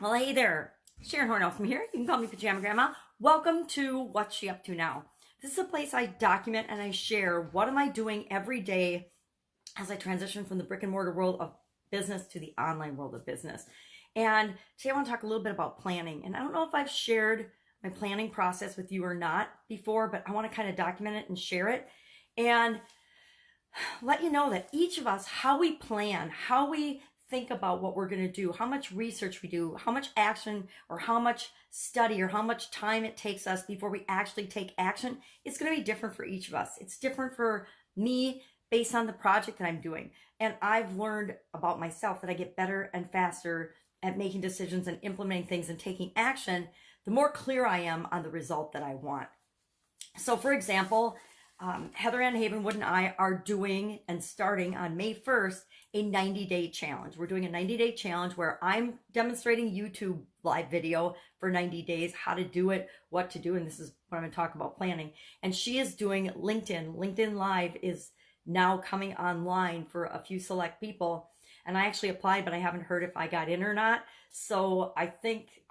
Well, hey there. Sharon Horne-Ellstrom here. You can call me Pajama Grandma. Welcome to What's She Up To Now. This is a place I document and I share what am I doing every day as I transition from the brick and mortar world of business to the online world of business. And today I want to talk a little bit about planning. And I don't know if I've shared my planning process with you or not before, but I want to kind of document it and share it. And let you know that each of us, how we plan, how we think about what we're going to do, how much research we do, how much action or how much study or how much time it takes us before we actually take action, it's going to be different for each of us. It's different for me based on the project that I'm doing. And I've learned about myself that I get better and faster at making decisions and implementing things and taking action, the more clear I am on the result that I want. So for example, Heather Ann Havenwood and I are doing and starting on May 1st a 90-day challenge. We're doing a 90-day challenge where I'm demonstrating YouTube live video for 90 days, how to do it, what to do, and this is what I'm going to talk about planning. And she is doing LinkedIn. LinkedIn Live is now coming online for a few select people. And I actually applied, but I haven't heard if I got in or not. So I think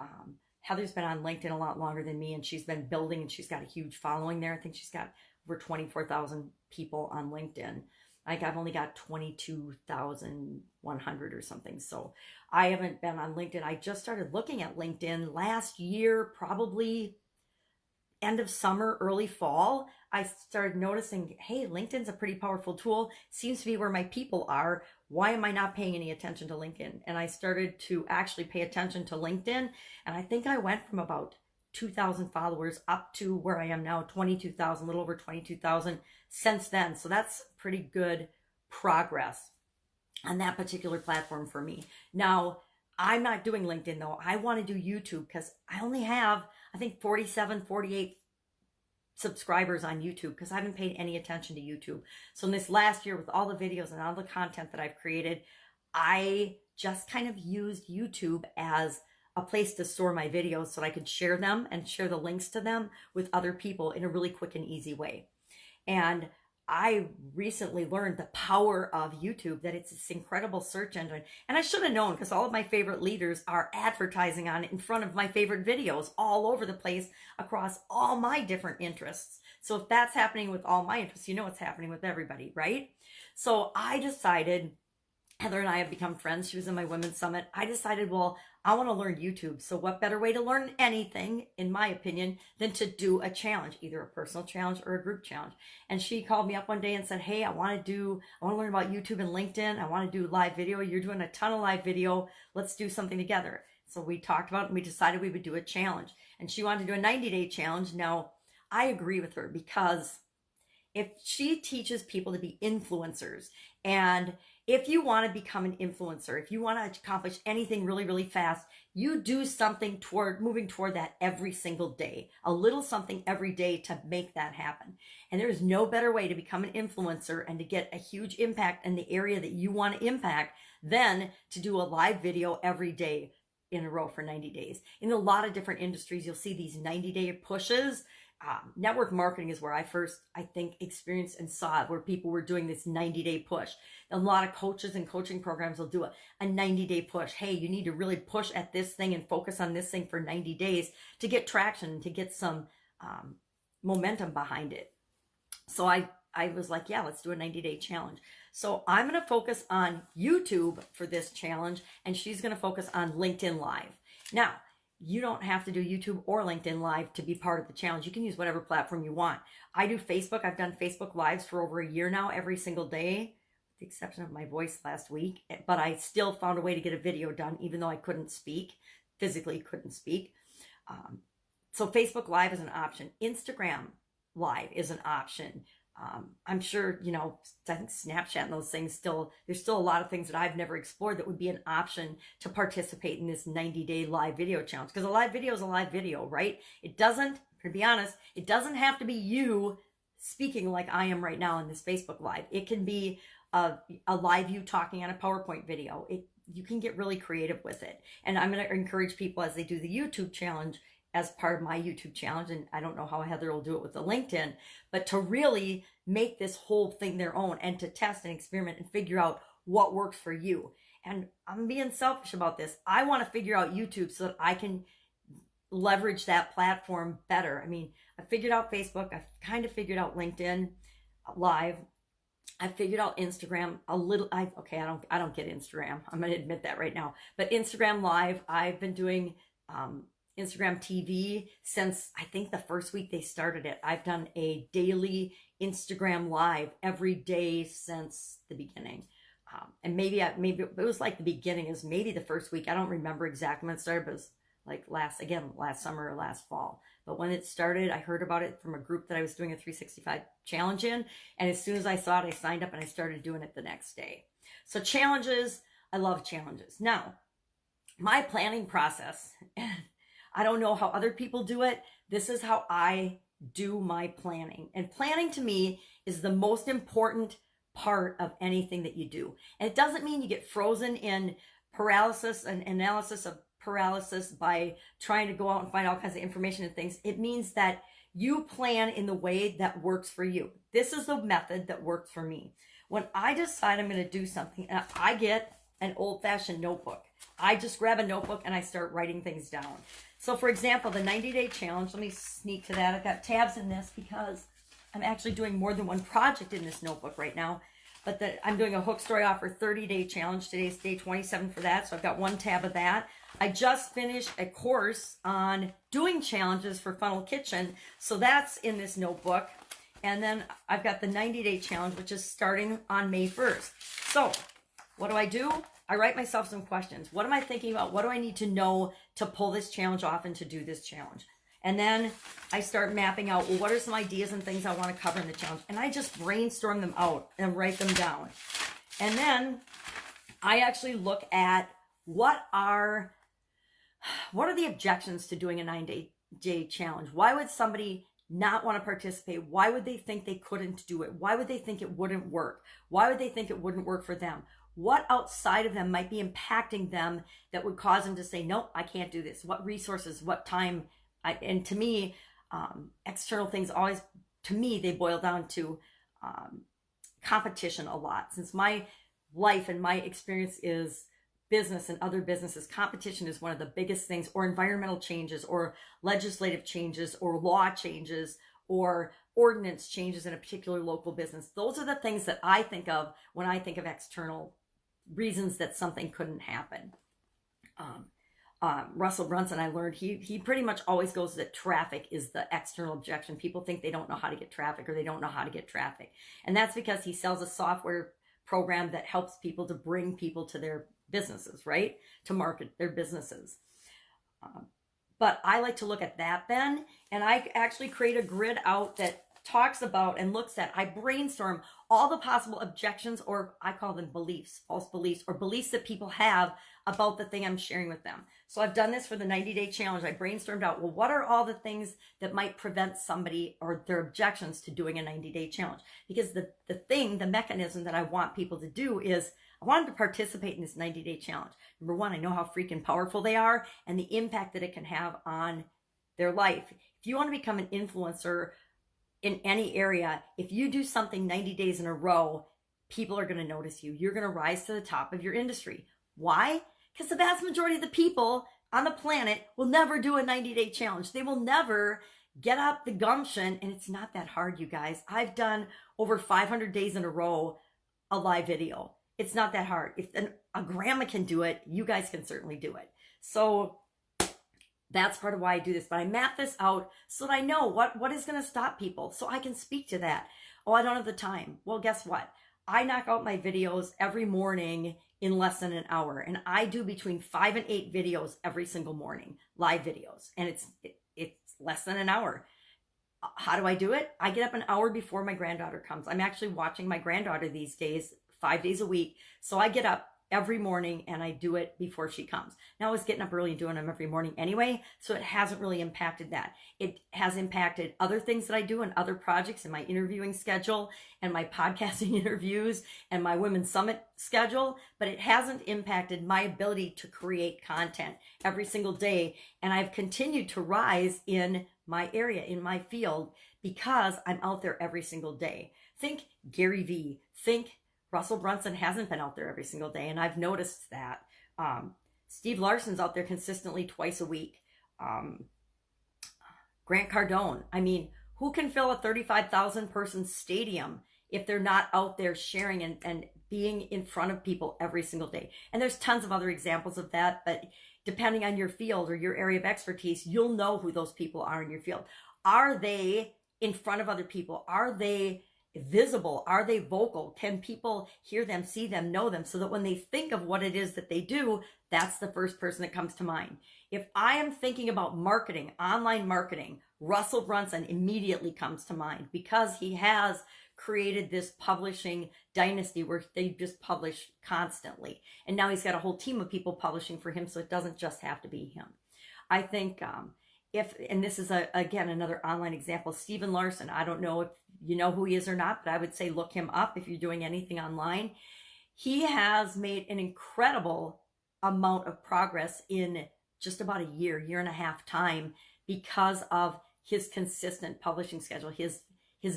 Heather's been on LinkedIn a lot longer than me, and she's been building, and she's got a huge following there. I think she's got over 24,000 people on LinkedIn. Like I've only got 22,100 or something. So I haven't been on LinkedIn. I just started looking at LinkedIn last year, probably end of summer, early fall. I started noticing, hey, LinkedIn's a pretty powerful tool. Seems to be where my people are. Why am I not paying any attention to LinkedIn? And I started to actually pay attention to LinkedIn. And I think I went from about 2,000 followers up to where I am now, 22,000, a little over 22,000 since then. So that's pretty good progress on that particular platform for me. Now, I'm not doing LinkedIn though. I want to do YouTube because I only have, I think 47, 48 subscribers on YouTube because I haven't paid any attention to YouTube. So in this last year with all the videos and all the content that I've created, I just kind of used YouTube as a place to store my videos so I could share them and share the links to them with other people in a really quick and easy way. And I recently learned the power of YouTube, that it's this incredible search engine. And I should have known because all of my favorite leaders are advertising on it in front of my favorite videos all over the place across all my different interests. So if that's happening with all my interests, you know it's happening with everybody, right? So I decided, Heather and I have become friends. She was in my Women's Summit. I decided, well, I want to learn YouTube. So what better way to learn anything, in my opinion, than to do a challenge, either a personal challenge or a group challenge. And she called me up one day and said, hey, I want to learn about YouTube and LinkedIn. I want to do live video. You're doing a ton of live video. Let's do something together. So we talked about it and we decided we would do a challenge. And she wanted to do a 90-day challenge. Now, I agree with her because if she teaches people to be influencers, and if you want to become an influencer, if you want to accomplish anything really, really fast, you do something toward moving toward that every single day, a little something every day to make that happen. And there is no better way to become an influencer and to get a huge impact in the area that you want to impact than to do a live video every day in a row for 90 days. In a lot of different industries, you'll see these 90-day pushes. Network marketing is where I first, I think, experienced and saw it, where people were doing this 90-day push. A lot of coaches and coaching programs will do a 90-day push. Hey, you need to really push at this thing and focus on this thing for 90 days to get traction, to get some momentum behind it. So I was like, yeah, let's do a 90-day challenge. So I'm going to focus on YouTube for this challenge, and she's going to focus on LinkedIn Live. Now, you don't have to do YouTube or LinkedIn Live to be part of the challenge. You can use whatever platform you want. I do Facebook. I've done Facebook Lives for over a year now, every single day, with the exception of my voice last week. But I still found a way to get a video done, even though I couldn't speak, physically couldn't speak. So Facebook Live is an option. Instagram Live is an option. I'm sure, you know, I think Snapchat and those things there's still a lot of things that I've never explored that would be an option to participate in this 90-day live video challenge. Because a live video is a live video, right? It doesn't, to be honest, it doesn't have to be you speaking like I am right now in this Facebook Live. It can be a live you talking on a PowerPoint video. You can get really creative with it. And I'm going to encourage people as they do the YouTube challenge as part of my YouTube challenge, and I don't know how Heather will do it with the LinkedIn, but to really make this whole thing their own and to test and experiment and figure out what works for you. And I'm being selfish about this. I want to figure out YouTube so that I can leverage that platform better. I mean, I figured out Facebook. I've kind of figured out LinkedIn Live. I figured out Instagram a little. I don't get Instagram. I'm going to admit that right now. But Instagram Live, I've been doing Instagram TV since I think the first week they started it. I've done a daily Instagram Live every day since the beginning. And maybe it was like the beginning is maybe the first week. I don't remember exactly when it started, but it was like last summer or last fall. But when it started, I heard about it from a group that I was doing a 365 challenge in. And as soon as I saw it, I signed up and I started doing it the next day. So challenges, I love challenges. Now, my planning process, I don't know how other people do it. This is how I do my planning. And planning to me is the most important part of anything that you do. And it doesn't mean you get frozen in paralysis and analysis of paralysis by trying to go out and find all kinds of information and things. It means that you plan in the way that works for you. This is the method that works for me. When I decide I'm going to do something, I get an old-fashioned notebook. I just grab a notebook and I start writing things down. So for example, the 90-day challenge, let me sneak to that. I've got tabs in this because I'm actually doing more than one project in this notebook right now. But I'm doing a Hook Story Offer 30-day challenge. Today's day 27 for that. So I've got one tab of that. I just finished a course on doing challenges for Funnel Kitchen. So that's in this notebook. And then I've got the 90-day challenge, which is starting on May 1st. So what do? I write myself some questions. What am I thinking about? What do I need to know to pull this challenge off and to do this challenge? And then I start mapping out, well, what are some ideas and things I want to cover in the challenge? And I just brainstorm them out and write them down. And then I actually look at what are the objections to doing a 90-day challenge? Why would somebody not want to participate? Why would they think they couldn't do it? Why would they think it wouldn't work? Why would they think it wouldn't work for them? What outside of them might be impacting them that would cause them to say, nope, I can't do this? What resources, what time? And to me, external things always, to me, they boil down to competition a lot. Since my life and my experience is business and other businesses, competition is one of the biggest things, or environmental changes, or legislative changes, or law changes, or ordinance changes in a particular local business. Those are the things that I think of when I think of external reasons that something couldn't happen. Russell Brunson, I learned, he pretty much always goes that traffic is the external objection. People think they don't know how to get traffic, or they don't know how to get traffic. And that's because he sells a software program that helps people to bring people to their businesses, right? To market their businesses. But I like to look at that then, and I actually create a grid out that talks about and looks at, I brainstorm all the possible objections, or I call them beliefs, false beliefs, or beliefs that people have about the thing I'm sharing with them. So I've done this for the 90-day challenge. I brainstormed out, well, what are all the things that might prevent somebody or their objections to doing a 90-day challenge? Because the mechanism that I want people to do is, I want them to participate in this 90-day challenge. Number one, I know how freaking powerful they are and the impact that it can have on their life. If you want to become an influencer in any area, if you do something 90 days in a row, people are going to notice you. You're going to rise to the top of your industry. Why? Because the vast majority of the people on the planet will never do a 90-day challenge. They will never get up the gumption, and it's not that hard, you guys. I've done over 500 days in a row a live video. It's not that hard. If a grandma can do it, you guys can certainly do it. So that's part of why I do this. But I map this out so that I know what is going to stop people, so I can speak to that. Oh, I don't have the time. Well, guess what? I knock out my videos every morning in less than an hour. And I do between 5 and 8 videos every single morning, live videos. And it's less than an hour. How do I do it? I get up an hour before my granddaughter comes. I'm actually watching my granddaughter these days, 5 days a week. So I get up every morning and I do it before she comes. Now I was getting up early and doing them every morning anyway, so it hasn't really impacted that. It has impacted other things that I do and other projects in my interviewing schedule and my podcasting interviews and my Women's Summit schedule, but it hasn't impacted my ability to create content every single day. And I've continued to rise in my area, in my field, because I'm out there every single day. Think Gary Vee, think Russell Brunson hasn't been out there every single day, and I've noticed that. Steve Larson's out there consistently twice a week. Grant Cardone. I mean, who can fill a 35,000 person stadium if they're not out there sharing and being in front of people every single day? And there's tons of other examples of that, but depending on your field or your area of expertise, you'll know who those people are in your field. Are they in front of other people? Are they visible? Are they vocal? Can people hear them, see them, know them, so that when they think of what it is that they do, that's the first person that comes to mind? If I am thinking about marketing, online marketing, Russell Brunson immediately comes to mind, because he has created this publishing dynasty where they just publish constantly. And now he's got a whole team of people publishing for him, so it doesn't just have to be him. I think and this is again another online example, Stephen Larson. I don't know if you know who he is or not, but I would say look him up if you're doing anything online. He has made an incredible amount of progress in just about a year and a half time, because of his consistent publishing schedule, his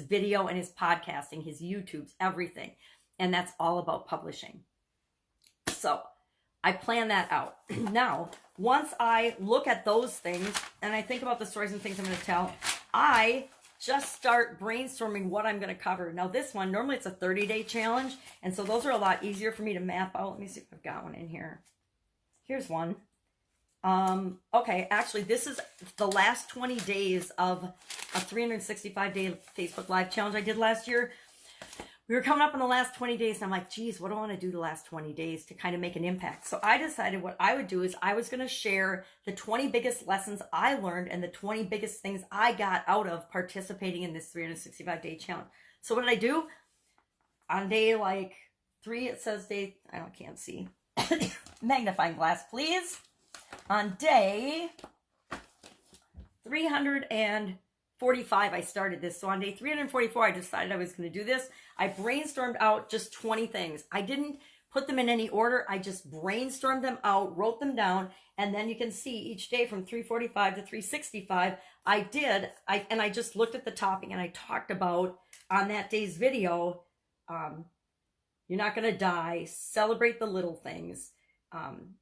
video and his podcasting, his YouTubes, everything. And that's all about publishing. So I plan that out. Now, once I look at those things and I think about the stories and things I'm going to tell, I just start brainstorming what I'm going to cover. Now this one, normally it's a 30-day challenge, and so those are a lot easier for me to map out. Let me see if I've got one in here. Here's one. Okay, actually this is the last 20 days of a 365-day Facebook Live challenge I did last year. We were coming up in the last 20 days, and I'm like, geez, what do I want to do the last 20 days to kind of make an impact? So I decided what I would do is I was going to share the 20 biggest lessons I learned and the 20 biggest things I got out of participating in this 365-day challenge. So what did I do? On day like 3, it says day, I can't see. Magnifying glass, please. On day 345, I started this. So on day 344, I decided I was going to do this. I brainstormed out just 20 things. I didn't put them in any order. I just brainstormed them out, wrote them down, and then you can see each day from 345 to 365, I just looked at the topic and I talked about on that day's video, you're not going to die, celebrate the little things.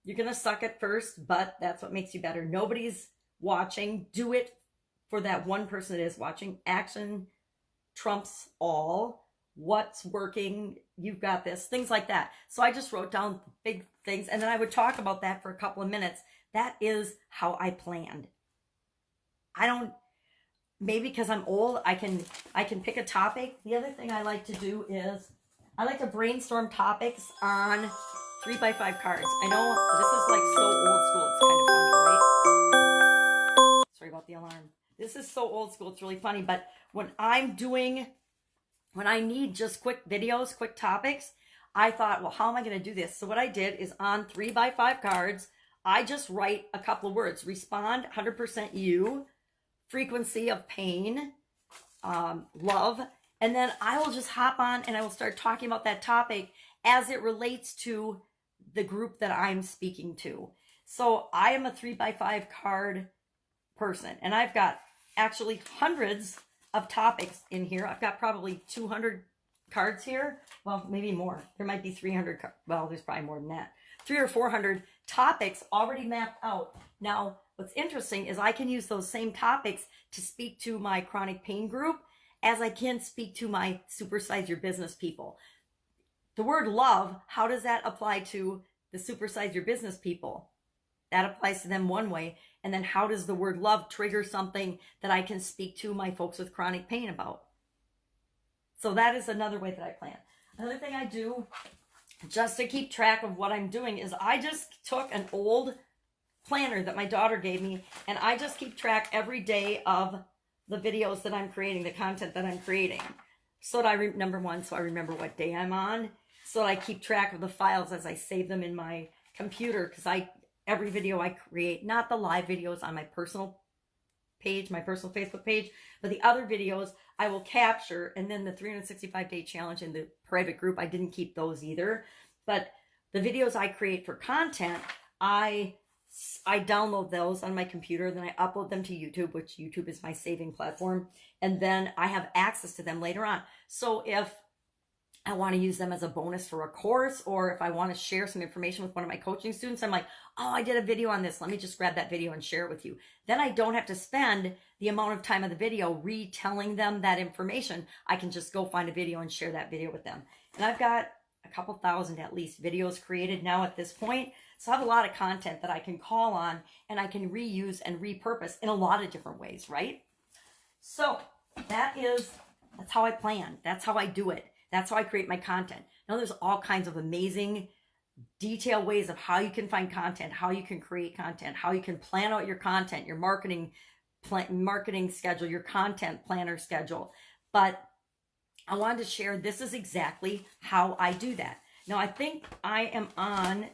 You're going to suck at first, but that's what makes you better. Nobody's watching. Do it for that one person that is watching. Action trumps all. What's working? You've got this. Things like that. So I just wrote down big things, and then I would talk about that for a couple of minutes. That is how I planned. Maybe because I'm old, I can pick a topic. The other thing I like to do is I like to brainstorm topics on 3x5 cards. I know this is like so old school. It's kind of funny, right? Sorry about the alarm. This is so old school. It's really funny. But when I need just quick videos, quick topics, I thought, well, how am I going to do this? So what I did is on 3x5 cards, I just write a couple of words. Respond, 100% you, frequency of pain, love. And then I will just hop on and I will start talking about that topic as it relates to the group that I'm speaking to. So I am a 3x5 card person, and I've got actually hundreds of topics in here. I've got probably 200 cards here. Well, maybe more. There might be 300. Well, there's probably more than that. 300 or 400 topics already mapped out. Now, what's interesting is I can use those same topics to speak to my chronic pain group as I can speak to my Supersize Your Business people. The word love, how does that apply to the Supersize Your Business people? That applies to them one way. And then how does the word love trigger something that I can speak to my folks with chronic pain about? So that is another way that I plan. Another thing I do just to keep track of what I'm doing is I just took an old planner that my daughter gave me, and I just keep track every day of the videos that I'm creating, the content that I'm creating. So that number one, so I remember what day I'm on. So that I keep track of the files as I save them in my computer, because every video I create, not the live videos on my personal page, my personal Facebook page, but the other videos I will capture. And then the 365-day challenge in the private group, I didn't keep those either. But the videos I create for content, I download those on my computer, then I upload them to YouTube, which YouTube is my saving platform, and then I have access to them later on. So if I want to use them as a bonus for a course, or if I want to share some information with one of my coaching students, I'm like, oh, I did a video on this. Let me just grab that video and share it with you. Then I don't have to spend the amount of time of the video retelling them that information. I can just go find a video and share that video with them. And I've got a couple thousand at least videos created now at this point. So I have a lot of content that I can call on and I can reuse and repurpose in a lot of different ways, right? So that's how I plan. That's how I do it. That's how I create my content. Now there's all kinds of amazing detailed ways of how you can find content, how you can create content, how you can plan out your content, your marketing schedule, your content planner schedule. But I wanted to share, this is exactly how I do that. Now I think I am I'm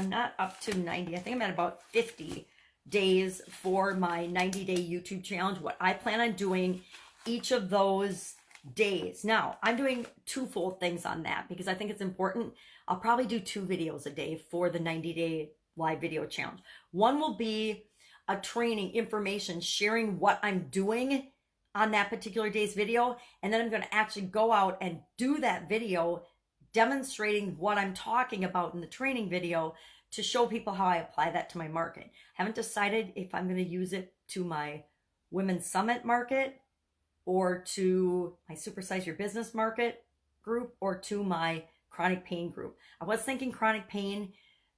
not up to 90. I think I'm at about 50 days for my 90-day YouTube challenge. What I plan on doing each of those days. Now, I'm doing twofold things on that because I think it's important. I'll probably do 2 videos a day for the 90-day live video challenge. One will be a training, information, sharing what I'm doing on that particular day's video. And then I'm going to actually go out and do that video demonstrating what I'm talking about in the training video to show people how I apply that to my market. Haven't decided if I'm going to use it to my Women's Summit market or to my Supersize Your Business market group or to my chronic pain group. I was thinking chronic pain,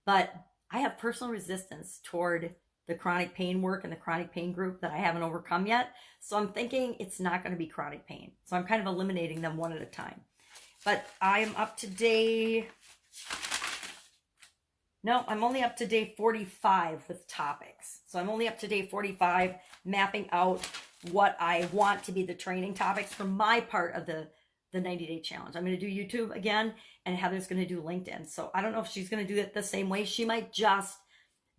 but I have personal resistance toward the chronic pain work and the chronic pain group that I haven't overcome yet. So I'm thinking it's not going to be chronic pain. So I'm kind of eliminating them one at a time. But I'm up to day, no, I'm only up to day 45 with topics. So I'm only up to day 45 mapping out what I want to be the training topics for my part of the 90-day challenge. I'm going to do YouTube again, and Heather's going to do LinkedIn. So I don't know if she's going to do it the same way. She might just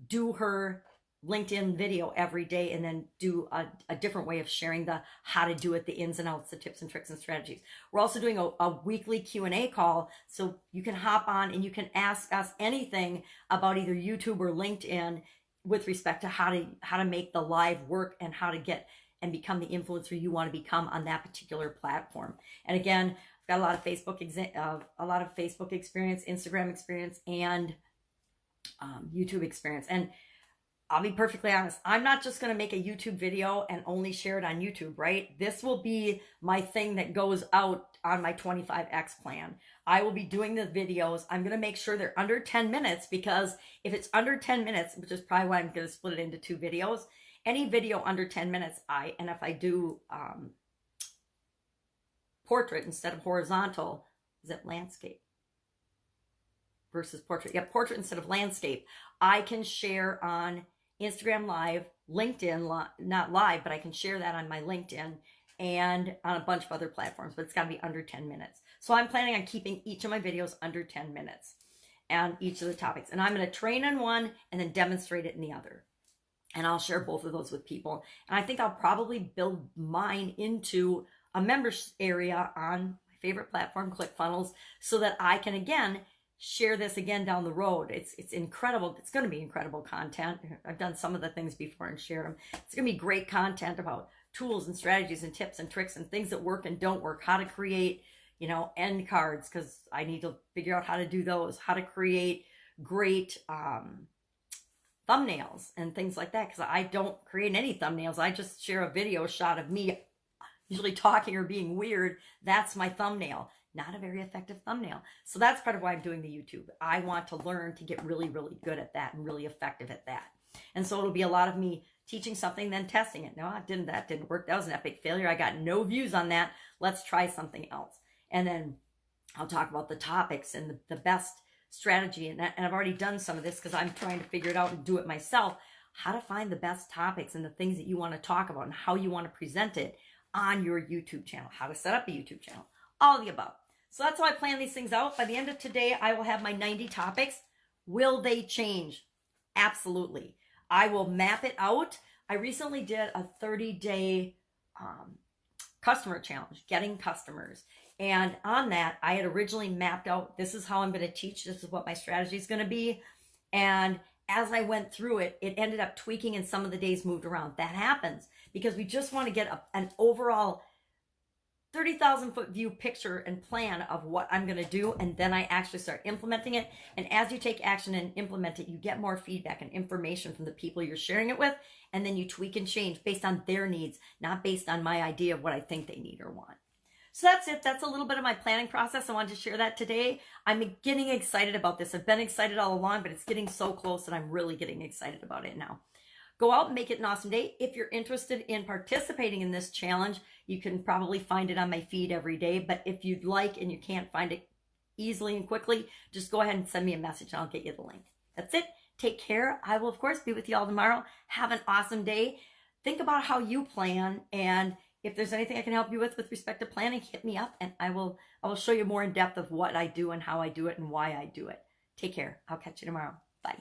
do her LinkedIn video every day and then do a different way of sharing the how to do it, the ins and outs, the tips and tricks and strategies. We're also doing a weekly Q&A call, so you can hop on and you can ask us anything about either YouTube or LinkedIn with respect to how to make the live work and how to get and become the influencer you want to become on that particular platform. And again, I've got a lot of Facebook experience, Instagram experience, and YouTube experience. And I'll be perfectly honest, I'm not just going to make a YouTube video and only share it on YouTube, right? This will be my thing that goes out on my 25X plan. I will be doing the videos. I'm going to make sure they're under 10 minutes because if it's under 10 minutes, which is probably why I'm going to split it into 2 videos, any video under 10 minutes, and if I do portrait instead of horizontal, is it landscape versus portrait? Yeah, portrait instead of landscape. I can share on Instagram Live, LinkedIn, not live, but I can share that on my LinkedIn and on a bunch of other platforms, but it's got to be under 10 minutes. So I'm planning on keeping each of my videos under 10 minutes and each of the topics. And I'm going to train on one and then demonstrate it in the other. And I'll share both of those with people. And I think I'll probably build mine into a members area on my favorite platform, ClickFunnels, so that I can, again, share this again down the road. It's incredible. It's going to be incredible content. I've done some of the things before and shared them. It's going to be great content about tools and strategies and tips and tricks and things that work and don't work, how to create, end cards, because I need to figure out how to do those, how to create great thumbnails and things like that, because I don't create any thumbnails. I just share a video shot of me usually talking or being weird. That's my thumbnail. Not a very effective thumbnail. So that's part of why I'm doing the YouTube. I want to learn to get really, really good at that and really effective at that. And so it'll be a lot of me teaching something, then testing it. No, that didn't work. That was an epic failure. I got no views on that. Let's try something else. And then I'll talk about the topics and the best strategy. And I've already done some of this because I'm trying to figure it out and do it myself. How to find the best topics and the things that you want to talk about and how you want to present it on your YouTube channel. How to set up a YouTube channel. All of the above. So that's how I plan these things out. By the end of today, I will have my 90 topics. Will they change? Absolutely. I will map it out. I recently did a 30-day customer challenge, getting customers. And on that, I had originally mapped out, this is how I'm going to teach. This is what my strategy is going to be. And as I went through it, it ended up tweaking and some of the days moved around. That happens because we just want to get an overall 30,000 foot view picture and plan of what I'm going to do, and then I actually start implementing it. And as you take action and implement it, you get more feedback and information from the people you're sharing it with, and then you tweak and change based on their needs, not based on my idea of what I think they need or want. So that's it. That's a little bit of my planning process. I wanted to share that today. I'm getting excited about this. I've been excited all along, but it's getting so close that I'm really getting excited about it now. Go out and make it an awesome day. If you're interested in participating in this challenge, you can probably find it on my feed every day. But if you'd like and you can't find it easily and quickly, just go ahead and send me a message and I'll get you the link. That's it. Take care. I will, of course, be with you all tomorrow. Have an awesome day. Think about how you plan, and if there's anything I can help you with respect to planning, hit me up and I will show you more in depth of what I do and how I do it and why I do it. Take care. I'll catch you tomorrow. Bye.